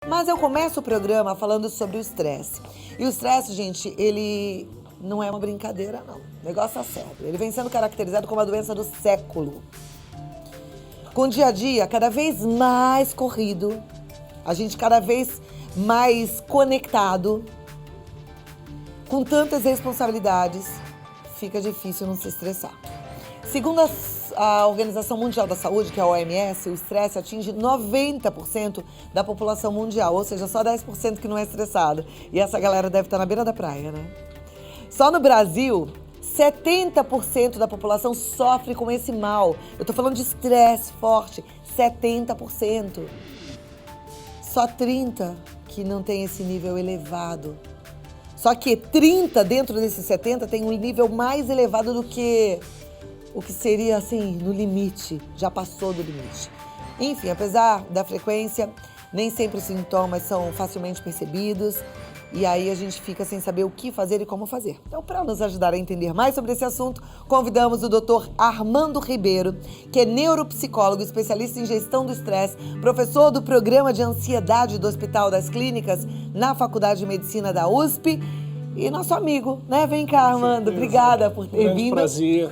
Mas eu começo o programa falando sobre o estresse. E o estresse, gente, ele não é uma brincadeira, não. O negócio é sério. Ele vem sendo caracterizado como a doença do século. Com o dia a dia cada vez mais corrido, a gente cada vez mais conectado, com tantas responsabilidades, fica difícil não se estressar. Segundo a Organização Mundial da Saúde, que é a OMS, o estresse atinge 90% da população mundial, ou seja, só 10% que não é estressado. E essa galera deve estar na beira da praia, né? Só no Brasil, 70% da população sofre com esse mal. Eu tô falando de estresse forte, 70%. Só 30% que não tem esse nível elevado. Só que 30 dentro desses 70 tem um nível mais elevado do que o que seria, assim, no limite, já passou do limite. Enfim, apesar da frequência, nem sempre os sintomas são facilmente percebidos e aí a gente fica sem saber o que fazer e como fazer. Então, para nos ajudar a entender mais sobre esse assunto, convidamos o Dr. Armando Ribeiro, que é neuropsicólogo, especialista em gestão do estresse, professor do programa de ansiedade do Hospital das Clínicas na Faculdade de Medicina da USP e nosso amigo, né? Vem cá, Armando. Obrigada por ter vindo. Prazer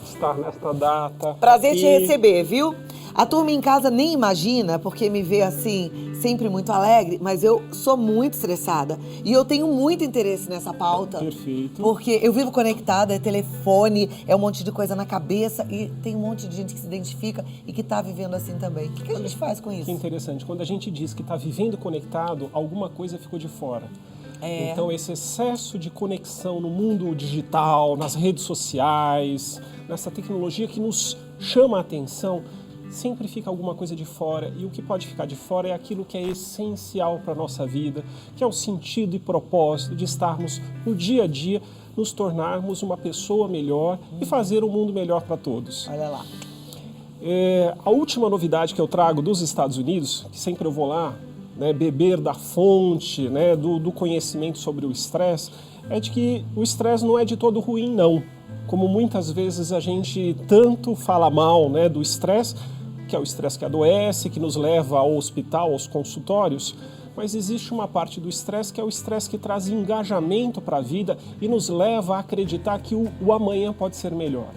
estar nesta data. Prazer te receber, viu? A turma em casa nem imagina, porque me vê assim, sempre muito alegre, mas eu sou muito estressada. E eu tenho muito interesse nessa pauta. Perfeito. Porque eu vivo conectada, é telefone, é um monte de coisa na cabeça e tem um monte de gente que se identifica e que tá vivendo assim também. O que a gente faz com isso? Que interessante. Quando a gente diz que está vivendo conectado, alguma coisa ficou de fora. Então, esse excesso de conexão no mundo digital, nas redes sociais, nessa tecnologia que nos chama a atenção, sempre fica alguma coisa de fora. E o que pode ficar de fora é aquilo que é essencial para a nossa vida, que é o sentido e propósito de estarmos no dia a dia, nos tornarmos uma pessoa melhor e fazer o mundo melhor para todos. Olha lá. A última novidade que eu trago dos Estados Unidos, que sempre eu vou lá, né, beber da fonte, né, do conhecimento sobre o estresse, é de que o estresse não é de todo ruim, não. Como muitas vezes a gente tanto fala mal, né, do estresse, que é o estresse que adoece, que nos leva ao hospital, aos consultórios, mas existe uma parte do estresse que é o estresse que traz engajamento para a vida e nos leva a acreditar que o amanhã pode ser melhor.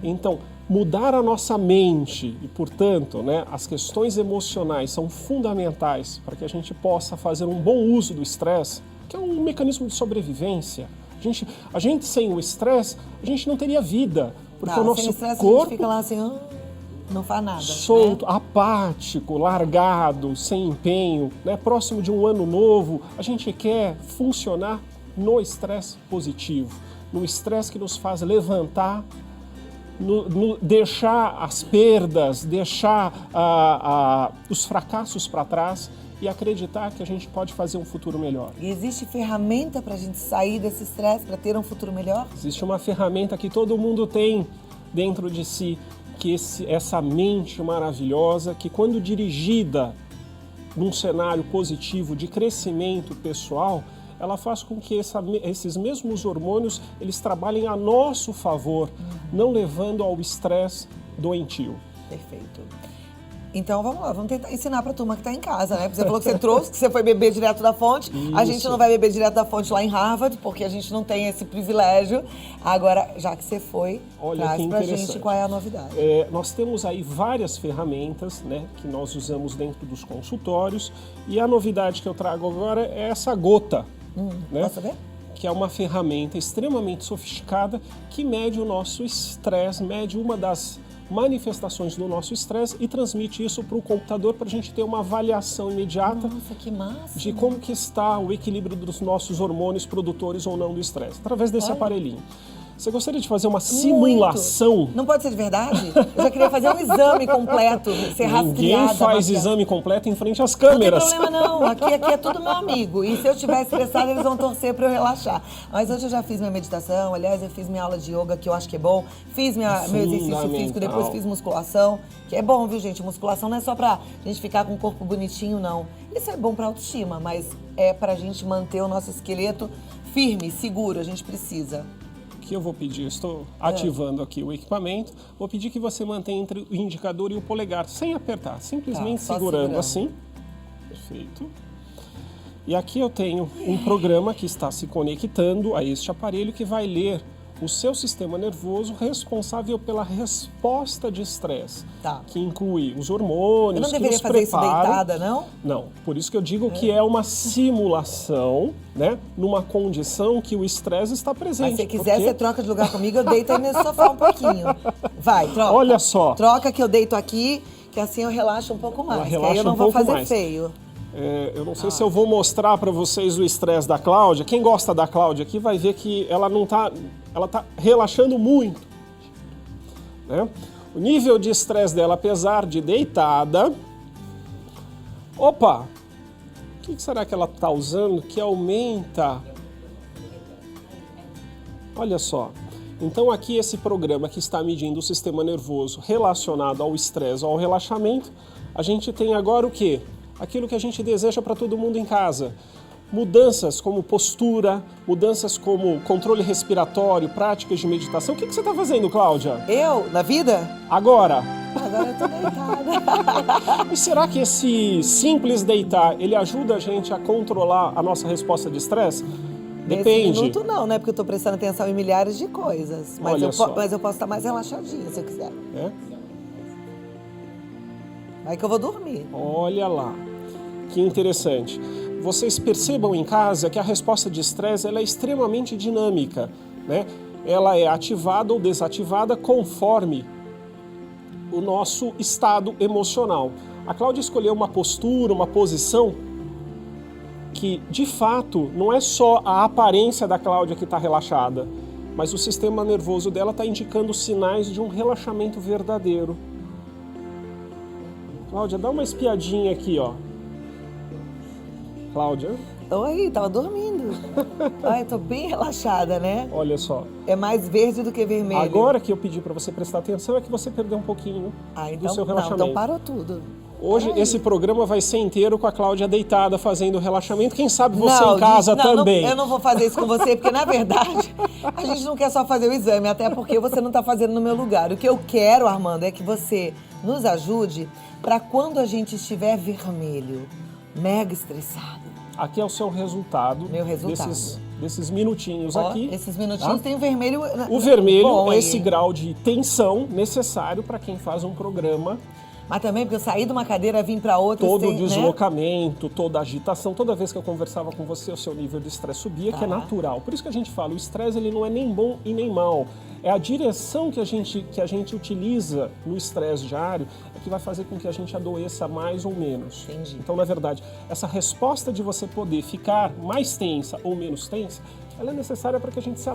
Então, mudar a nossa mente e, portanto, né, as questões emocionais são fundamentais para que a gente possa fazer um bom uso do estresse, que é um mecanismo de sobrevivência. A gente sem o estresse, a gente não teria vida, porque o nosso sem estresse, corpo a gente fica lá assim, não faz nada. Solto, né? Apático, largado, sem empenho, né? Próximo de um ano novo, a gente quer funcionar no estresse positivo, no estresse que nos faz levantar, deixar as perdas, deixar os fracassos para trás e acreditar que a gente pode fazer um futuro melhor. E existe ferramenta para a gente sair desse estresse, para ter um futuro melhor? Existe uma ferramenta que todo mundo tem dentro de si, que essa mente maravilhosa, que quando dirigida num cenário positivo de crescimento pessoal, ela faz com que esses mesmos hormônios eles trabalhem a nosso favor, não levando ao estresse doentio. Perfeito. Então vamos lá, vamos tentar ensinar para a turma que está em casa, né? Porque você falou que você trouxe, que você foi beber direto da fonte. Isso. A gente não vai beber direto da fonte lá em Harvard, porque a gente não tem esse privilégio. Agora, já que você foi, traz pra gente qual é a novidade. Nós temos aí várias ferramentas, né, que nós usamos dentro dos consultórios. E a novidade que eu trago agora é essa gota. Né? Posso ver? Que é uma ferramenta extremamente sofisticada que mede o nosso estresse, mede uma das manifestações do nosso estresse e transmite isso para o computador para a gente ter uma avaliação imediata. Nossa, que massa! De como que está o equilíbrio dos nossos hormônios produtores ou não do estresse, através desse aparelhinho. Você gostaria de fazer uma simulação? Muito. Não pode ser de verdade? Eu já queria fazer um exame completo, ser rastreada. Ninguém faz exame completo em frente às câmeras. Não tem problema não, aqui é tudo meu amigo. E se eu estiver estressada, eles vão torcer para eu relaxar. Mas hoje eu já fiz minha meditação, aliás, eu fiz minha aula de yoga, que eu acho que é bom. Fiz meu exercício físico, depois fiz musculação, que é bom, viu, gente? Musculação não é só pra gente ficar com o corpo bonitinho, não. Isso é bom pra autoestima, mas é pra gente manter o nosso esqueleto firme, seguro, a gente precisa. Que eu vou pedir, eu estou ativando aqui o equipamento, vou pedir que você mantenha entre o indicador e o polegar, sem apertar, simplesmente segurando assim. Perfeito. E aqui eu tenho um programa que está se conectando a este aparelho que vai ler o seu sistema nervoso responsável pela resposta de estresse, Tá. que inclui os hormônios. Eu não que deveria nos fazer isso preparam. deitada, não? Não, por isso que eu digo que é uma simulação, né, numa condição que o estresse está presente. Mas se quiser, porque- você troca de lugar comigo, eu deito aí nesse sofá um pouquinho. Vai, troca. Olha só. Troca que eu deito aqui, que assim eu relaxo um pouco mais. Ela Que aí relaxa eu não um vou pouco fazer mais. feio. Eu não sei se eu vou mostrar para vocês o estresse da Cláudia. Quem gosta da Cláudia aqui vai ver que ela não tá, ela tá relaxando muito, né? O nível de estresse dela, apesar de deitada, opa, o que será que ela tá usando que aumenta? Olha só. Então aqui esse programa que está medindo o sistema nervoso relacionado ao estresse, ao relaxamento, a gente tem agora o quê? Aquilo que a gente deseja para todo mundo em casa. Mudanças como postura, mudanças como controle respiratório, práticas de meditação. O que você está fazendo, Cláudia? Eu, na vida? Agora. Agora eu tô deitada. E será que esse simples deitar, ele ajuda a gente a controlar a nossa resposta de estresse? Nesse Depende. minuto não, né? Porque eu tô prestando atenção em milhares de coisas. Mas, Olha só. mas eu posso estar mais relaxadinha se eu quiser. É? Aí que eu vou dormir. Olha lá, que interessante. Vocês percebam em casa que a resposta de estresse ela é extremamente dinâmica, né? Ela é ativada ou desativada conforme o nosso estado emocional. A Cláudia escolheu uma postura, uma posição que, de fato, não é só a aparência da Cláudia que está relaxada, mas o sistema nervoso dela está indicando sinais de um relaxamento verdadeiro. Cláudia, dá uma espiadinha aqui, ó. Cláudia, Oi, tava dormindo. Ai, tô bem relaxada, né? olha só. É mais verde do que vermelho. Agora que eu pedi para você prestar atenção é que você perdeu um pouquinho Então, do seu não, relaxamento. então parou tudo. Hoje Peraí. esse programa vai ser inteiro com a Cláudia deitada fazendo relaxamento. Quem sabe você em casa também. eu não vou fazer isso com você, porque na verdade a gente não quer só fazer o exame, até porque você não está fazendo no meu lugar. O que eu quero, Armando, é que você nos ajude para quando a gente estiver vermelho, mega estressado. Aqui é o seu resultado. Meu resultado. Desses minutinhos Ó, aqui. esses minutinhos tá? tem o vermelho. O vermelho bom é aí. esse grau de tensão necessário para quem faz um programa. Mas também porque eu saí de uma cadeira, vim para outra. Todo o né? deslocamento, toda a agitação, toda vez que eu conversava com você, o seu nível de estresse subia, que é Tá. natural. Por isso que a gente fala, o estresse ele não é nem bom e nem mal. É a direção que a gente utiliza no estresse diário é que vai fazer com que a gente adoeça mais ou menos. Entendi. Então, na verdade, essa resposta de você poder ficar mais tensa ou menos tensa, ela é necessária para que a gente se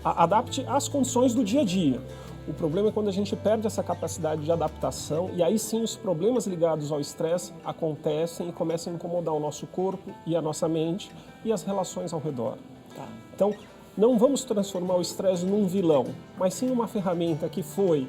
adapte às condições do dia a dia. O problema é quando a gente perde essa capacidade de adaptação e aí sim os problemas ligados ao estresse acontecem e começam a incomodar o nosso corpo e a nossa mente e as relações ao redor. Tá. Então, não vamos transformar o estresse num vilão, mas sim uma ferramenta que foi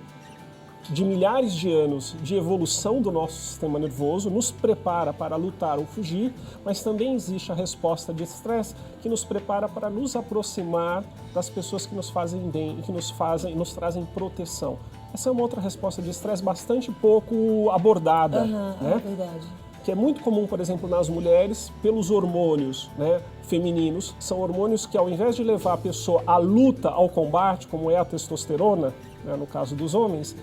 de milhares de anos de evolução do nosso sistema nervoso, nos prepara para lutar ou fugir, mas também existe a resposta de estresse que nos prepara para nos aproximar das pessoas que nos fazem bem e que nos trazem proteção. Essa é uma outra resposta de estresse bastante pouco abordada, né? É verdade. Que é muito comum, por exemplo, nas mulheres, pelos hormônios, né, femininos. São hormônios que, ao invés de levar a pessoa à luta, ao combate, como é a testosterona, né, no caso dos homens,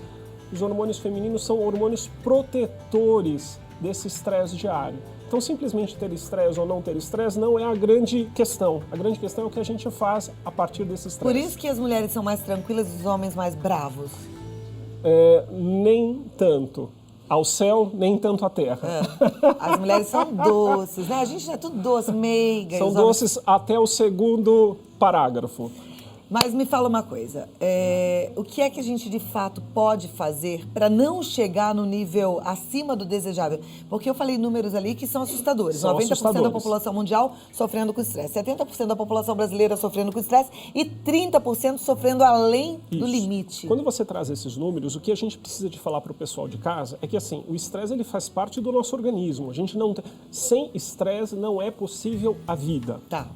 os hormônios femininos são hormônios protetores desse estresse diário. Então, simplesmente ter estresse ou não ter estresse não é a grande questão. A grande questão é o que a gente faz a partir desse estresse. Por isso que as mulheres são mais tranquilas e os homens mais bravos. Nem tanto. Ao céu, nem tanto à terra. As mulheres são doces, né? A gente é tudo doce, meiga. São os homens- doces até o segundo parágrafo. Mas me fala uma coisa, o que é que a gente de fato pode fazer para não chegar no nível acima do desejável? Porque eu falei números ali que são assustadores. São 90% da assustadores. população mundial sofrendo com estresse, 70% da população brasileira sofrendo com estresse e 30% sofrendo além do Isso. limite. Quando você traz esses números, o que a gente precisa de falar para o pessoal de casa é que assim, o estresse ele faz parte do nosso organismo. A gente não tem... Sem estresse não é possível a vida. Tá.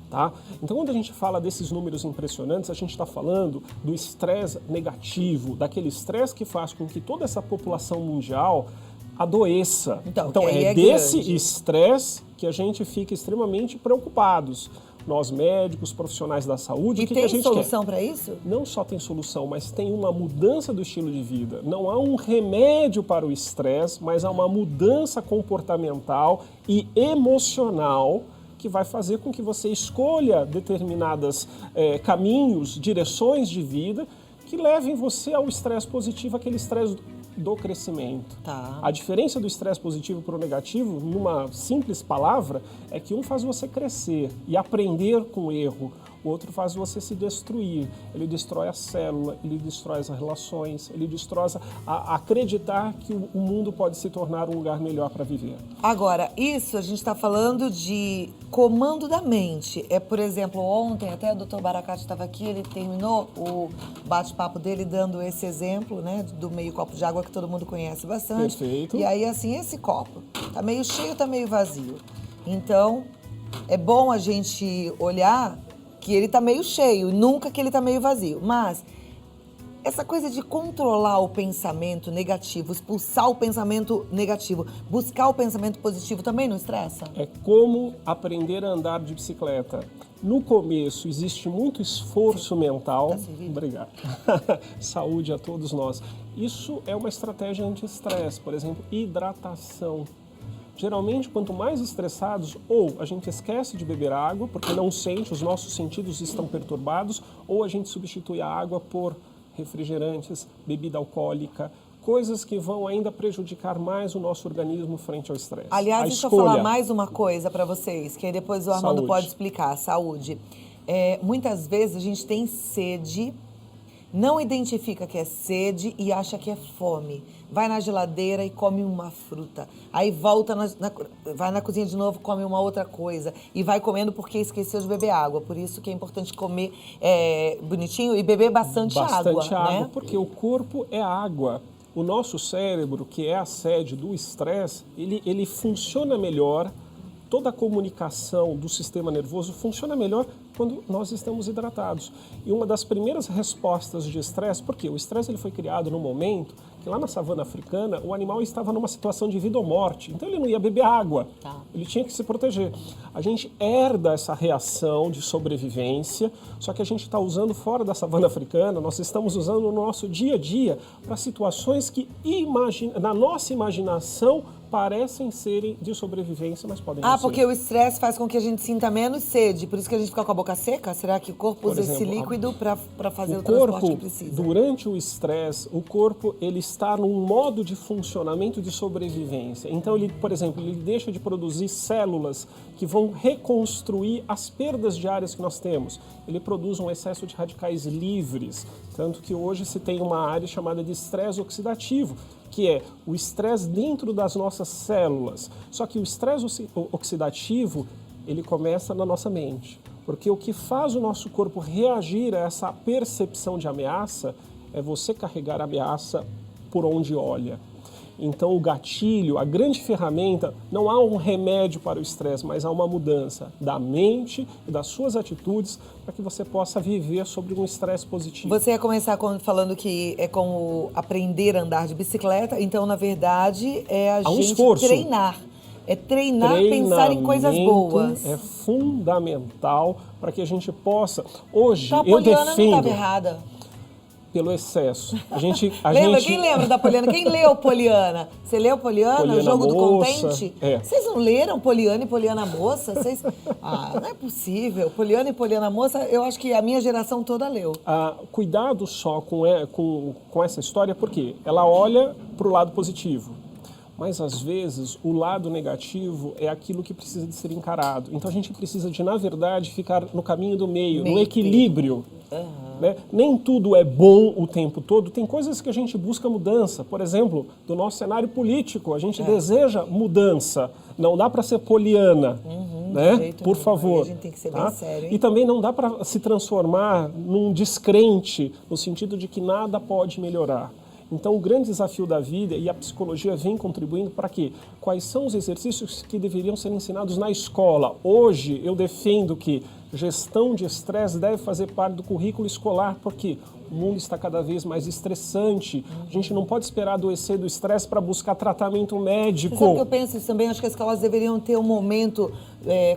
Então, quando a gente fala desses números impressionantes, a gente está falando do estresse negativo, daquele estresse que faz com que toda essa população mundial adoeça. Então, que aí é é desse grande. estresse que a gente fica extremamente preocupados. Nós médicos, profissionais da saúde, e o que a gente quer? Tem solução para isso? Não só tem solução, mas tem uma mudança do estilo de vida. Não há um remédio para o estresse, mas há uma mudança comportamental e emocional que vai fazer com que você escolha determinados caminhos, direções de vida que levem você ao estresse positivo, aquele estresse do crescimento. Tá. A diferença do estresse positivo para o negativo, numa simples palavra, é que um faz você crescer e aprender com o erro, o outro faz você se destruir. Ele destrói a célula, ele destrói as relações, ele destrói a acreditar que o mundo pode se tornar um lugar melhor para viver. Agora, isso a gente está falando de comando da mente. Por exemplo, ontem até o Dr. Baracate estava aqui, ele terminou o bate-papo dele dando esse exemplo, né, do meio copo de água que todo mundo conhece bastante. Perfeito. E aí, assim, esse copo tá meio cheio, tá meio vazio. Então, é bom a gente olhar que ele tá meio cheio, nunca que ele tá meio vazio. Mas essa coisa de controlar o pensamento negativo, expulsar o pensamento negativo, buscar o pensamento positivo também não estressa? É como aprender a andar de bicicleta. No começo existe muito esforço mental. Tá servido? Obrigado. Saúde a todos nós. Isso é uma estratégia anti-estresse, por exemplo, hidratação. Geralmente, quanto mais estressados, ou a gente esquece de beber água, porque não sente, os nossos sentidos estão perturbados, ou a gente substitui a água por refrigerantes, bebida alcoólica, coisas que vão ainda prejudicar mais o nosso organismo frente ao estresse. Aliás, deixa eu falar mais uma coisa para vocês, que aí depois o Armando pode explicar. Saúde. Muitas vezes a gente tem sede, não identifica que é sede e acha que é fome. Vai na geladeira e come uma fruta. Aí volta, vai na cozinha de novo, come uma outra coisa. E vai comendo porque esqueceu de beber água. Por isso que é importante comer bonitinho e beber bastante água. Bastante água, né? Porque o corpo é água. O nosso cérebro, que é a sede do estresse, ele funciona melhor, toda a comunicação do sistema nervoso funciona melhor quando nós estamos hidratados. E uma das primeiras respostas de estresse, porque o estresse ele foi criado no momento que lá na savana africana o animal estava numa situação de vida ou morte, então ele não ia beber água, ele tinha que se proteger. A gente herda essa reação de sobrevivência, só que a gente está usando fora da savana africana, nós estamos usando no nosso dia a dia para situações que na nossa imaginação parecem serem de sobrevivência, mas podem não ser. Porque o estresse faz com que a gente sinta menos sede, por isso que a gente fica com a boca seca? Será que o corpo usa esse líquido para fazer o transporte que precisa? Durante o estresse, o corpo ele está num modo de funcionamento de sobrevivência. Então, ele, por exemplo, ele deixa de produzir células que vão reconstruir as perdas diárias que nós temos. Ele produz um excesso de radicais livres, tanto que hoje se tem uma área chamada de estresse oxidativo, que é o estresse dentro das nossas células. Só que o estresse oxidativo, ele começa na nossa mente. Porque o que faz o nosso corpo reagir a essa percepção de ameaça é você carregar a ameaça por onde olha. Então o gatilho, a grande ferramenta, não há um remédio para o estresse, mas há uma mudança da mente e das suas atitudes para que você possa viver sobre um estresse positivo. Você ia começar falando que é como aprender a andar de bicicleta, então na verdade é a gente treinar. É treinar, pensar em coisas boas. É fundamental para que a gente possa... Hoje, então, eu defendo... A Poliana não estava errada. Pelo excesso. Quem lembra da Poliana? Quem leu Poliana? Você leu Poliana, o Jogo do Contente? Vocês não leram Poliana e Poliana Moça? Não é possível. Poliana e Poliana Moça, eu acho que a minha geração toda leu. Cuidado só com essa história, porque ela olha para o lado positivo. Mas, às vezes, o lado negativo é aquilo que precisa de ser encarado. Então, a gente precisa de, na verdade, ficar no caminho do meio, no equilíbrio. Né? Nem tudo é bom o tempo todo. Tem coisas que a gente busca mudança. Por exemplo, do nosso cenário político, a gente deseja mudança. Não dá para ser poliana, né? Por favor. A gente tem que ser bem sério, hein? E também não dá para se transformar num descrente, no sentido de que nada pode melhorar. Então, o grande desafio da vida, e a psicologia vem contribuindo para quê? Quais são os exercícios que deveriam ser ensinados na escola? Hoje, eu defendo que Gestão de estresse deve fazer parte do currículo escolar, porque o mundo está cada vez mais estressante. A gente não pode esperar adoecer do estresse para buscar tratamento médico. Você sabe que eu penso isso também? Acho que as escolas deveriam ter um momento,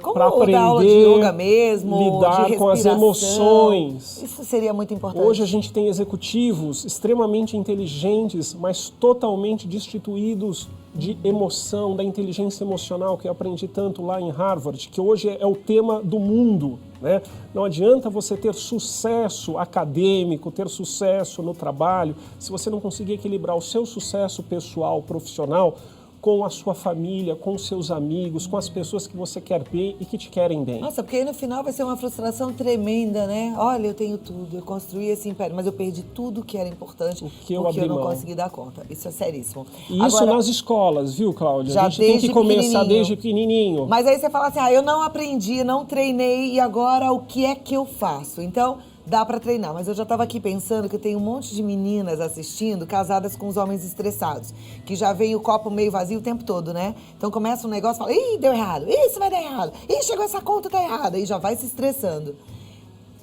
como para aprender, da aula de yoga mesmo, lidar de com as emoções. Isso seria muito importante. Hoje a gente tem executivos extremamente inteligentes, mas totalmente destituídos de emoção, da inteligência emocional, que eu aprendi tanto lá em Harvard, que hoje é o tema do mundo, né? Não adianta você ter sucesso acadêmico, ter sucesso no trabalho, se você não conseguir equilibrar o seu sucesso pessoal, profissional, com a sua família, com os seus amigos, com as pessoas que você quer bem e que te querem bem. Nossa, porque aí no final vai ser uma frustração tremenda, né? Olha, eu tenho tudo, eu construí esse império, mas eu perdi tudo que era importante porque eu não consegui dar conta. Isso é seríssimo. E isso agora, nas escolas, viu, Cláudia? Já a gente tem que começar desde pequenininho. Mas aí você fala assim, eu não aprendi, não treinei e agora o que é que eu faço? Então, dá pra treinar, mas eu já tava aqui pensando que tem um monte de meninas assistindo, casadas com os homens estressados, que já vem o copo meio vazio o tempo todo, né? Então começa um negócio e fala, ih, deu errado, ih, isso vai dar errado, ih, chegou essa conta, tá errada, e já vai se estressando.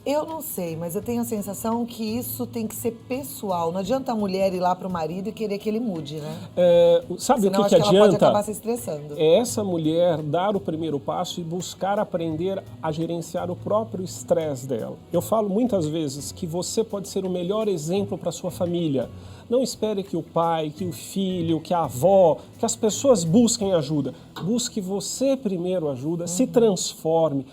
Eu não sei, mas eu tenho a sensação que isso tem que ser pessoal. Não adianta a mulher ir lá pro marido e querer que ele mude, né? Sabe Senão, o que acho adianta? Que ela pode acabar se estressando. É essa mulher dar o primeiro passo e buscar aprender a gerenciar o próprio estresse dela. Eu falo muitas vezes que você pode ser o melhor exemplo para sua família. Não espere que o pai, que o filho, que a avó, que as pessoas busquem ajuda. Busque você primeiro ajuda, se transforme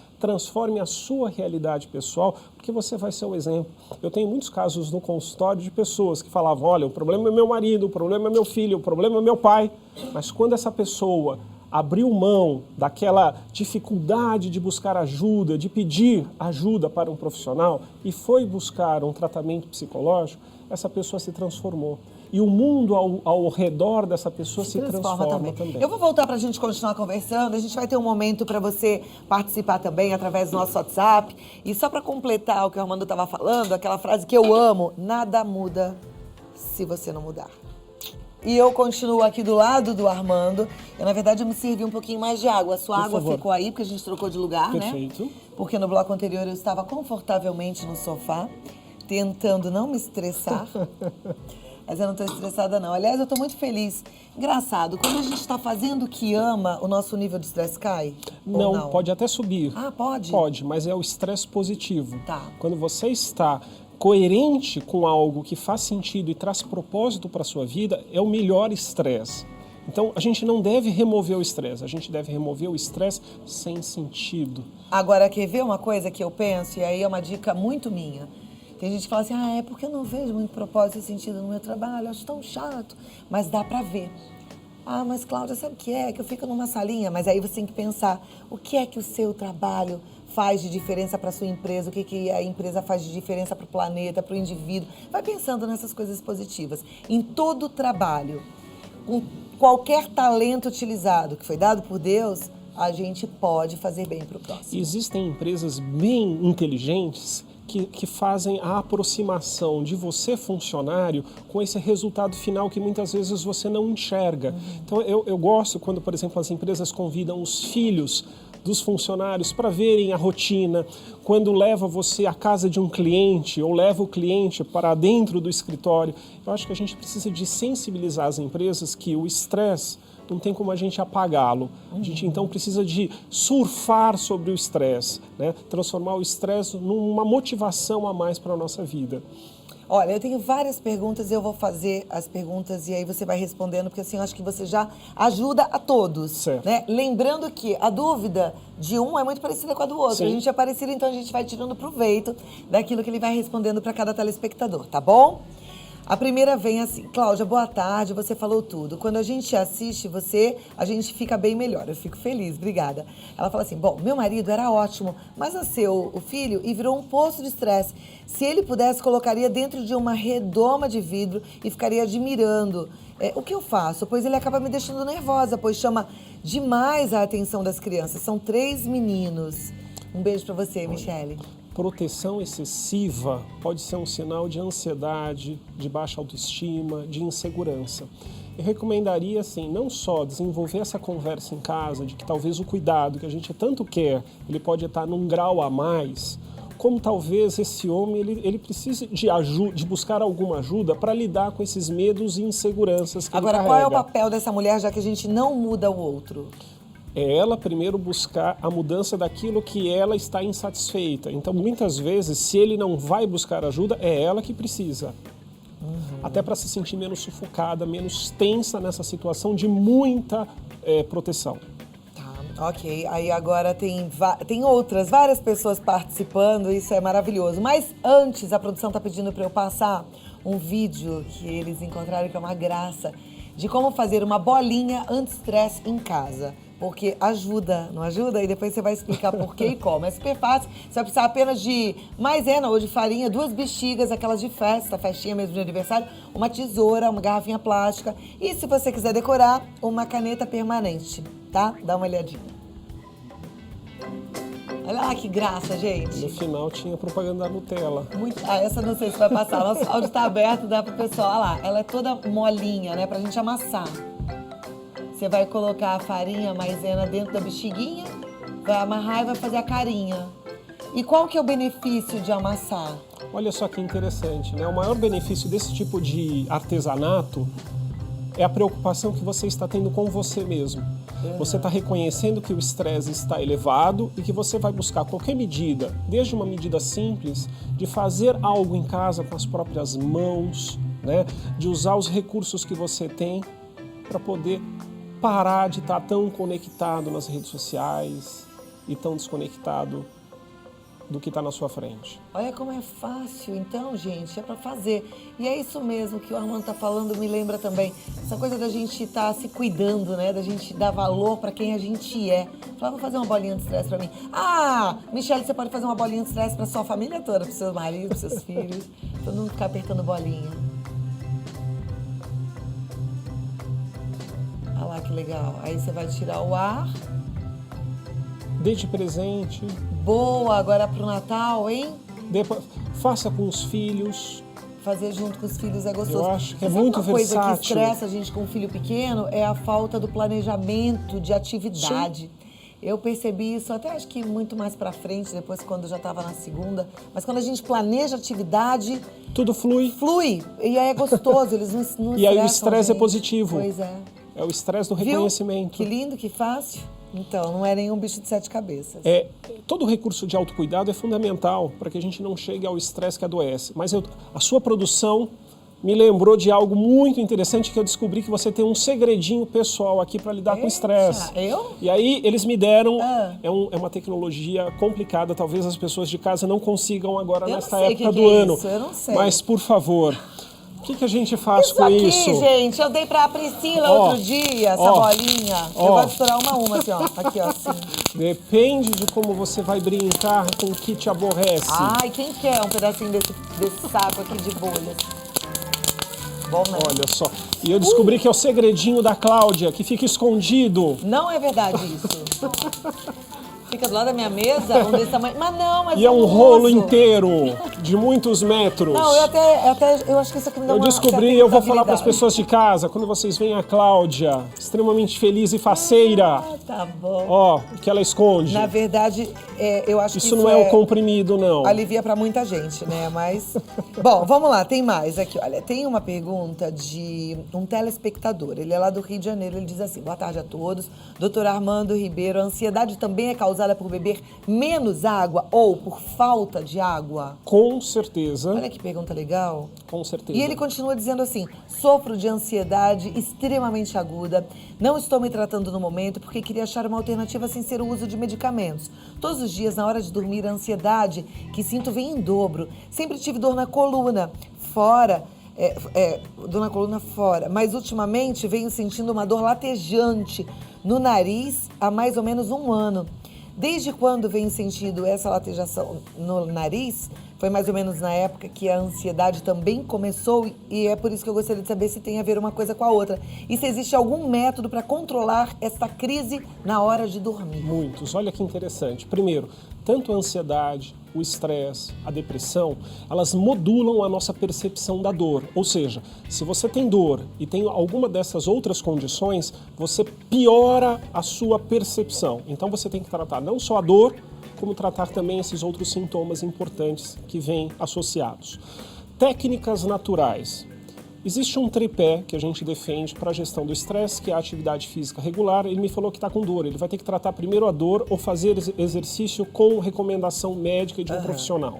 a sua realidade pessoal, porque você vai ser o exemplo. Eu tenho muitos casos no consultório de pessoas que falavam, olha, o problema é meu marido, o problema é meu filho, o problema é meu pai. Mas quando essa pessoa abriu mão daquela dificuldade de buscar ajuda, de pedir ajuda para um profissional e foi buscar um tratamento psicológico, essa pessoa se transformou. E o mundo ao redor dessa pessoa se transforma também. Eu vou voltar para a gente continuar conversando. A gente vai ter um momento para você participar também através do nosso WhatsApp. E só para completar o que o Armando estava falando, aquela frase que eu amo, nada muda se você não mudar. E eu continuo aqui do lado do Armando. Na verdade, eu me servi um pouquinho mais de água. A sua água ficou aí, porque a gente trocou de lugar, Perfeito. Né? Porque no bloco anterior eu estava confortavelmente no sofá, tentando não me estressar. Mas eu não estou estressada, não. Aliás, eu estou muito feliz. Engraçado, quando a gente está fazendo o que ama, o nosso nível de estresse cai? Não, pode até subir. Ah, pode? Pode, mas é o estresse positivo. Tá. Quando você está coerente com algo que faz sentido e traz propósito para a sua vida, é o melhor estresse. Então, a gente não deve remover o estresse, a gente deve remover o estresse sem sentido. Agora, quer ver uma coisa que eu penso, e aí é uma dica muito minha? Tem gente que fala assim, é porque eu não vejo muito propósito e sentido no meu trabalho, acho tão chato, mas dá pra ver. Mas Cláudia, sabe o que é? Que eu fico numa salinha, mas aí você tem que pensar, o que é que o seu trabalho faz de diferença para sua empresa, o que a empresa faz de diferença para o planeta, para o indivíduo. Vai pensando nessas coisas positivas. Em todo trabalho, com qualquer talento utilizado que foi dado por Deus, a gente pode fazer bem para o próximo. Existem empresas bem inteligentes que fazem a aproximação de você, funcionário, com esse resultado final que muitas vezes você não enxerga. Então, eu gosto quando, por exemplo, as empresas convidam os filhos dos funcionários para verem a rotina, quando leva você à casa de um cliente ou leva o cliente para dentro do escritório. Eu acho que a gente precisa de sensibilizar as empresas que o estresse não tem como a gente apagá-lo. A gente, então, precisa de surfar sobre o estresse, né? Transformar o estresse numa motivação a mais para a nossa vida. Olha, eu tenho várias perguntas e eu vou fazer as perguntas e aí você vai respondendo, porque assim, eu acho que você já ajuda a todos. Certo. Né? Lembrando que a dúvida de um é muito parecida com a do outro. Sim. A gente é parecido, então a gente vai tirando proveito daquilo que ele vai respondendo para cada telespectador, tá bom? A primeira vem assim, Cláudia, boa tarde, você falou tudo. Quando a gente assiste você, a gente fica bem melhor. Eu fico feliz, obrigada. Ela fala assim, bom, meu marido era ótimo, mas nasceu o filho e virou um poço de estresse. Se ele pudesse, colocaria dentro de uma redoma de vidro e ficaria admirando. O que eu faço? Pois ele acaba me deixando nervosa, pois chama demais a atenção das crianças. São 3 meninos. Um beijo pra você, Michele. Proteção excessiva pode ser um sinal de ansiedade, de baixa autoestima, de insegurança. eu recomendaria, assim, não só desenvolver essa conversa em casa, de que talvez o cuidado que a gente tanto quer, ele pode estar num grau a mais, como talvez esse homem ele precise de buscar alguma ajuda para lidar com esses medos e inseguranças que Agora, ele qual é carrega. o papel dessa mulher, já que a gente não muda o outro? É ela primeiro buscar a mudança daquilo que ela está insatisfeita. Então, muitas vezes, se ele não vai buscar ajuda, é ela que precisa. Até para se sentir menos sufocada, menos tensa nessa situação de muita proteção. Tá, ok. Aí agora tem várias pessoas participando, isso é maravilhoso. Mas antes, a produção está pedindo para eu passar um vídeo que eles encontraram, que é uma graça, de como fazer uma bolinha anti-estresse em casa. Porque ajuda, não ajuda? E depois você vai explicar por que e como. É super fácil, você vai precisar apenas de maisena ou de farinha, 2 bexigas, aquelas de festa, festinha mesmo de aniversário, uma tesoura, uma garrafinha plástica e, se você quiser decorar, uma caneta permanente, tá? Dá uma olhadinha. Olha lá que graça, gente. No final tinha propaganda da Nutella. Essa não sei se vai passar. Nosso áudio tá aberto, dá pro pessoal. Olha lá, ela é toda molinha, né? Pra gente amassar. Você vai colocar a farinha, a maisena dentro da bexiguinha, vai amarrar e vai fazer a carinha. E qual que é o benefício de amassar? Olha só que interessante, né? O maior benefício desse tipo de artesanato é a preocupação que você está tendo com você mesmo. Você está reconhecendo que o estresse está elevado e que você vai buscar qualquer medida, desde uma medida simples, de fazer algo em casa com as próprias mãos, né? De usar os recursos que você tem para poder parar de estar tão conectado nas redes sociais e tão desconectado do que está na sua frente. Olha como é fácil, então, gente, é para fazer. E é isso mesmo que o Armando tá falando, me lembra também. Essa coisa da gente estar se cuidando, né? Da gente dar valor para quem a gente é. Falar, vou fazer uma bolinha de estresse para mim. Ah, Michele, você pode fazer uma bolinha de estresse para sua família toda, para seu marido, para seus filhos. Todo mundo ficar apertando bolinha. Olha lá que legal. Aí você vai tirar o ar. Dê de presente. Boa, agora pro Natal, hein? Faça com os filhos. Fazer junto com os filhos é gostoso. Eu acho que é Sabe muito uma coisa que versátil. estressa a gente com um filho pequeno é a falta do planejamento de atividade. Sim. Eu percebi isso até acho que muito mais pra frente, depois quando eu já estava na segunda. Mas quando a gente planeja atividade... Tudo flui. Flui. E aí é gostoso, eles não E aí o estresse é positivo. Pois é. É o estresse do reconhecimento. Que lindo, que fácil. Então, não é nenhum bicho de 7 cabeças. Todo recurso de autocuidado é fundamental para que a gente não chegue ao estresse que adoece. Mas a sua produção me lembrou de algo muito interessante que eu descobri, que você tem um segredinho pessoal aqui para lidar com o estresse. Eu? E aí eles me deram, é uma tecnologia complicada, talvez as pessoas de casa não consigam agora nesta época do ano. Eu não sei. Mas, por favor... O que a gente faz com isso? Isso aqui, gente, eu dei pra Priscila outro dia, essa bolinha. Eu vou estourar uma assim, ó. Aqui, ó, assim. Depende de como você vai brincar com o que te aborrece. Ai, quem quer um pedacinho desse saco aqui de bolhas? Bom, né? Olha só. E eu descobri que é o segredinho da Cláudia, que fica escondido. Não é verdade isso. Fica do lado da minha mesa, um desse tamanho. Mas não, mas e é um rolo inteiro, de muitos metros. Não, eu acho que isso aqui me dá uma... Eu descobri, eu vou falar para as pessoas de casa, quando vocês veem a Cláudia, extremamente feliz e faceira. Ah, tá bom. Ó, o que ela esconde. Na verdade, eu acho que isso não é o comprimido, não. Alivia para muita gente, né? Mas... Bom, vamos lá, tem mais aqui. Olha, tem uma pergunta de um telespectador. Ele é lá do Rio de Janeiro, ele diz assim: boa tarde a todos. Doutor Armando Ribeiro, a ansiedade também é causada por beber menos água ou por falta de água? Com certeza. Olha que pergunta legal. Com certeza. E ele continua dizendo assim: sofro de ansiedade extremamente aguda, não estou me tratando no momento porque queria achar uma alternativa sem ser o uso de medicamentos. Todos os dias, na hora de dormir, a ansiedade que sinto vem em dobro. Sempre tive dor na coluna, dor na coluna fora, mas ultimamente venho sentindo uma dor latejante no nariz há mais ou menos 1 ano. Desde quando venho sentindo essa latejação no nariz, Foi mais ou menos na época que a ansiedade também começou e é por isso que eu gostaria de saber se tem a ver uma coisa com a outra. E se existe algum método para controlar essa crise na hora de dormir. Muitos. Olha que interessante. Primeiro, tanto a ansiedade, o estresse, a depressão, elas modulam a nossa percepção da dor. Ou seja, se você tem dor e tem alguma dessas outras condições, você piora a sua percepção. Então você tem que tratar não só a dor, como tratar também esses outros sintomas importantes que vêm associados. Técnicas naturais. Existe um tripé que a gente defende para a gestão do estresse, que é a atividade física regular. Ele me falou que está com dor, ele vai ter que tratar primeiro a dor ou fazer exercício com recomendação médica e de um profissional.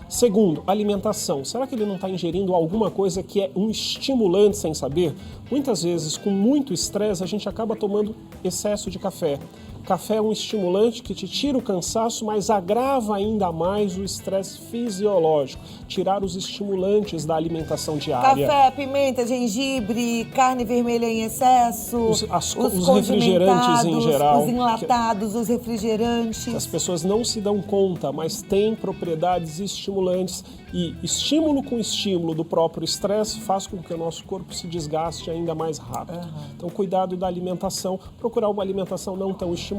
Segundo, alimentação. Será que ele não está ingerindo alguma coisa que é um estimulante sem saber? Muitas vezes, com muito estresse, a gente acaba tomando excesso de café. Café é um estimulante que te tira o cansaço, mas agrava ainda mais o estresse fisiológico. Tirar os estimulantes da alimentação diária. Café, pimenta, gengibre, carne vermelha em excesso, os refrigerantes em geral. Os enlatados, os refrigerantes. As pessoas não se dão conta, mas têm propriedades estimulantes. E estímulo com estímulo do próprio estresse faz com que o nosso corpo se desgaste ainda mais rápido. Então, cuidado da alimentação, procurar uma alimentação não tão estimulante.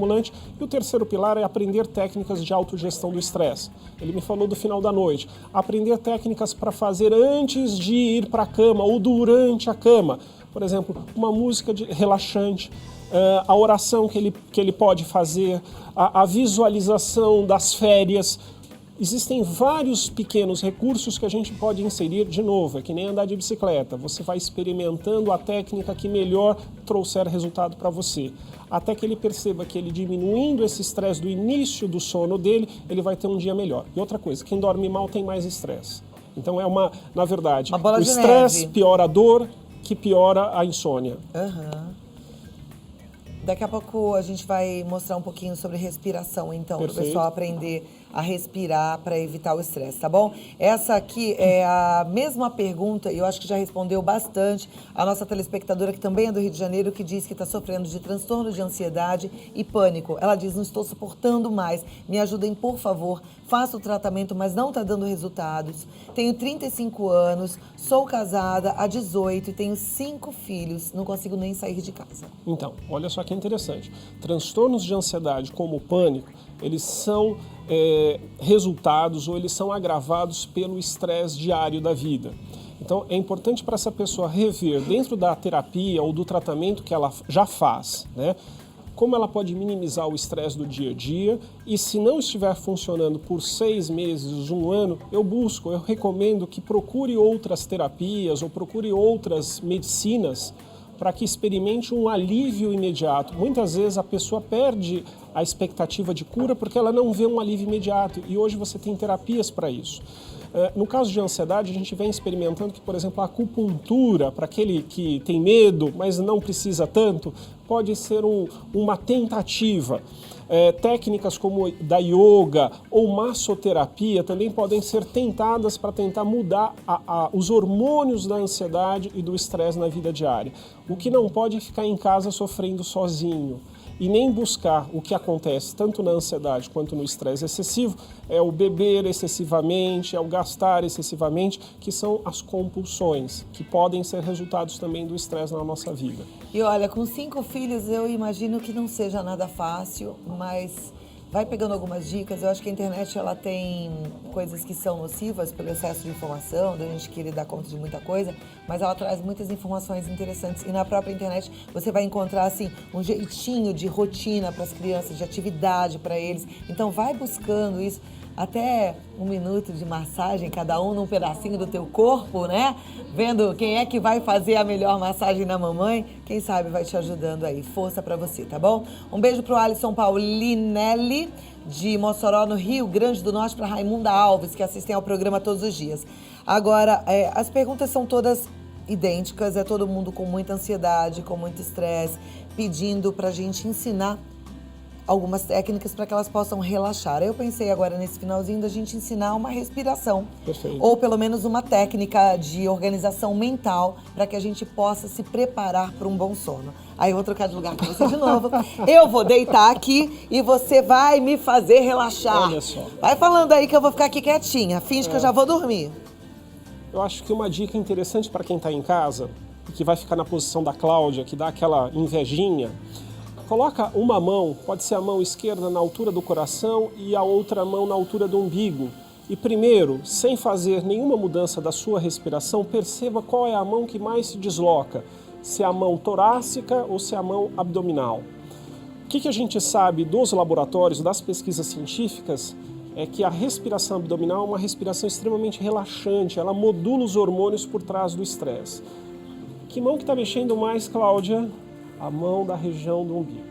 E o terceiro pilar é aprender técnicas de autogestão do estresse. Ele me falou do final da noite. Aprender técnicas para fazer antes de ir para a cama ou durante a cama. Por exemplo, uma música relaxante, a oração que ele pode fazer, a visualização das férias. Existem vários pequenos recursos que a gente pode inserir de novo, é que nem andar de bicicleta. Você vai experimentando a técnica que melhor trouxer resultado para você. Até que ele perceba que ele diminuindo esse estresse do início do sono dele, ele vai ter um dia melhor. E outra coisa, quem dorme mal tem mais estresse. Então na verdade, o estresse piora a dor, que piora a insônia. Daqui a pouco a gente vai mostrar um pouquinho sobre respiração, então, para o pessoal aprender a respirar para evitar o estresse, tá bom? Essa aqui é a mesma pergunta, e eu acho que já respondeu bastante a nossa telespectadora, que também é do Rio de Janeiro, que diz que está sofrendo de transtorno de ansiedade e pânico. Ela diz, não estou suportando mais, me ajudem, por favor, faço o tratamento, mas não está dando resultados. Tenho 35 anos, sou casada há 18 e tenho 5 filhos, não consigo nem sair de casa. Então, olha só que interessante. Transtornos de ansiedade como o pânico, eles são resultados ou eles são agravados pelo estresse diário da vida. Então, é importante para essa pessoa rever dentro da terapia ou do tratamento que ela já faz, né? Como ela pode minimizar o estresse do dia a dia e se não estiver funcionando por 6 meses, 1 ano, eu recomendo que procure outras terapias ou procure outras medicinas para que experimente um alívio imediato. Muitas vezes a pessoa perde a expectativa de cura porque ela não vê um alívio imediato e hoje você tem terapias para isso. No caso de ansiedade, a gente vem experimentando que, por exemplo, a acupuntura, para aquele que tem medo, mas não precisa tanto, pode ser uma tentativa. Técnicas como da yoga ou massoterapia também podem ser tentadas para tentar mudar os hormônios da ansiedade e do estresse na vida diária. O que não pode é ficar em casa sofrendo sozinho. E nem buscar o que acontece tanto na ansiedade quanto no estresse excessivo, é o beber excessivamente, é o gastar excessivamente, que são as compulsões, que podem ser resultados também do estresse na nossa vida. E olha, com 5 filhos eu imagino que não seja nada fácil, mas vai pegando algumas dicas. Eu acho que a internet ela tem coisas que são nocivas pelo excesso de informação, da gente querer dar conta de muita coisa, mas ela traz muitas informações interessantes. E na própria internet você vai encontrar assim um jeitinho de rotina para as crianças, de atividade para eles. Então vai buscando isso. Até 1 minuto de massagem, cada um num pedacinho do teu corpo, né? Vendo quem é que vai fazer a melhor massagem na mamãe. Quem sabe vai te ajudando aí. Força pra você, tá bom? Um beijo pro Alisson Paulinelli, de Mossoró, no Rio Grande do Norte, pra Raimunda Alves, que assistem ao programa todos os dias. Agora, as perguntas são todas idênticas. É todo mundo com muita ansiedade, com muito estresse, pedindo pra gente ensinar algumas técnicas para que elas possam relaxar. Eu pensei agora nesse finalzinho da gente ensinar uma respiração. Perfeito. Ou pelo menos uma técnica de organização mental para que a gente possa se preparar para um bom sono. Aí eu vou trocar de lugar com você de novo. Eu vou deitar aqui e você vai me fazer relaxar. Olha só. Vai falando aí que eu vou ficar aqui quietinha. Finge que eu já vou dormir. Eu acho que uma dica interessante para quem está em casa, e que vai ficar na posição da Cláudia, que dá aquela invejinha, coloca uma mão, pode ser a mão esquerda na altura do coração e a outra mão na altura do umbigo. E primeiro, sem fazer nenhuma mudança da sua respiração, perceba qual é a mão que mais se desloca. Se é a mão torácica ou se é a mão abdominal. O que a gente sabe dos laboratórios, das pesquisas científicas, é que a respiração abdominal é uma respiração extremamente relaxante, ela modula os hormônios por trás do estresse. Que mão que está mexendo mais, Cláudia? A mão da região do umbigo.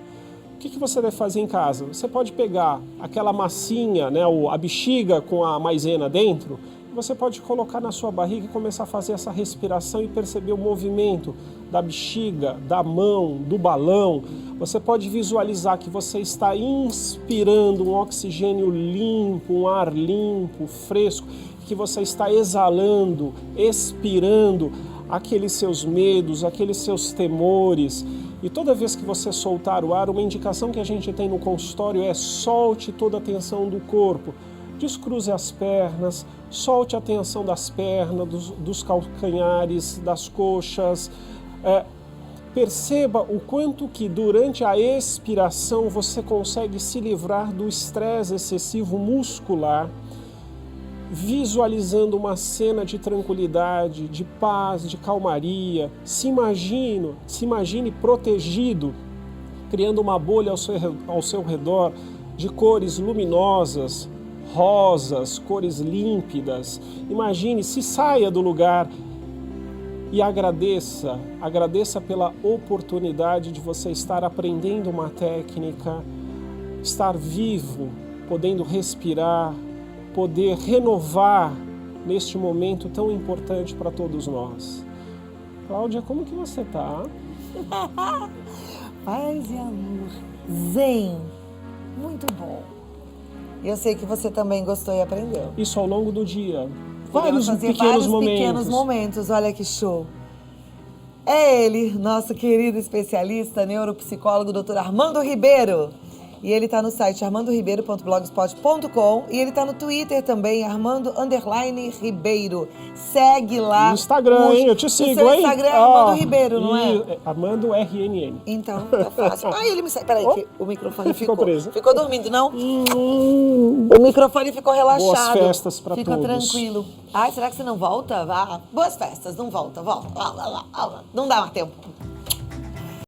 O que você deve fazer em casa? Você pode pegar aquela massinha, né, a bexiga com a maisena dentro, você pode colocar na sua barriga e começar a fazer essa respiração e perceber o movimento da bexiga, da mão, do balão. Você pode visualizar que você está inspirando um oxigênio limpo, um ar limpo, fresco, que você está exalando, expirando aqueles seus medos, aqueles seus temores. E toda vez que você soltar o ar, uma indicação que a gente tem no consultório é solte toda a tensão do corpo. Descruze as pernas, solte a tensão das pernas, dos calcanhares, das coxas. Perceba o quanto que durante a expiração você consegue se livrar do estresse excessivo muscular, visualizando uma cena de tranquilidade, de paz, de calmaria. Se imagine protegido, criando uma bolha ao seu redor de cores luminosas, rosas, cores límpidas. Imagine, se saia do lugar e agradeça pela oportunidade de você estar aprendendo uma técnica, estar vivo, podendo respirar, poder renovar neste momento tão importante para todos nós. Cláudia, como que você está? Paz e amor. Zen. Muito bom. Eu sei que você também gostou e aprendeu. Isso ao longo do dia. Vários pequenos momentos. Olha que show. É ele, nosso querido especialista, neuropsicólogo, Dr. Armando Ribeiro. E ele está no site armandoribeiro.blogspot.com e ele está no Twitter também, Armando_Ribeiro. Segue lá. No Instagram, hein? Eu te sigo, hein? O Instagram é Armando Ribeiro, não é? Armando RNN. Então, tá fácil. Ah, ele me segue. Peraí, que o microfone ficou preso. Ficou dormindo, não? O microfone ficou relaxado. Boas festas pra Fica todos. Tranquilo. Ai, será que você não volta? Vá. Boas festas, não volta. Volta. Não dá mais tempo.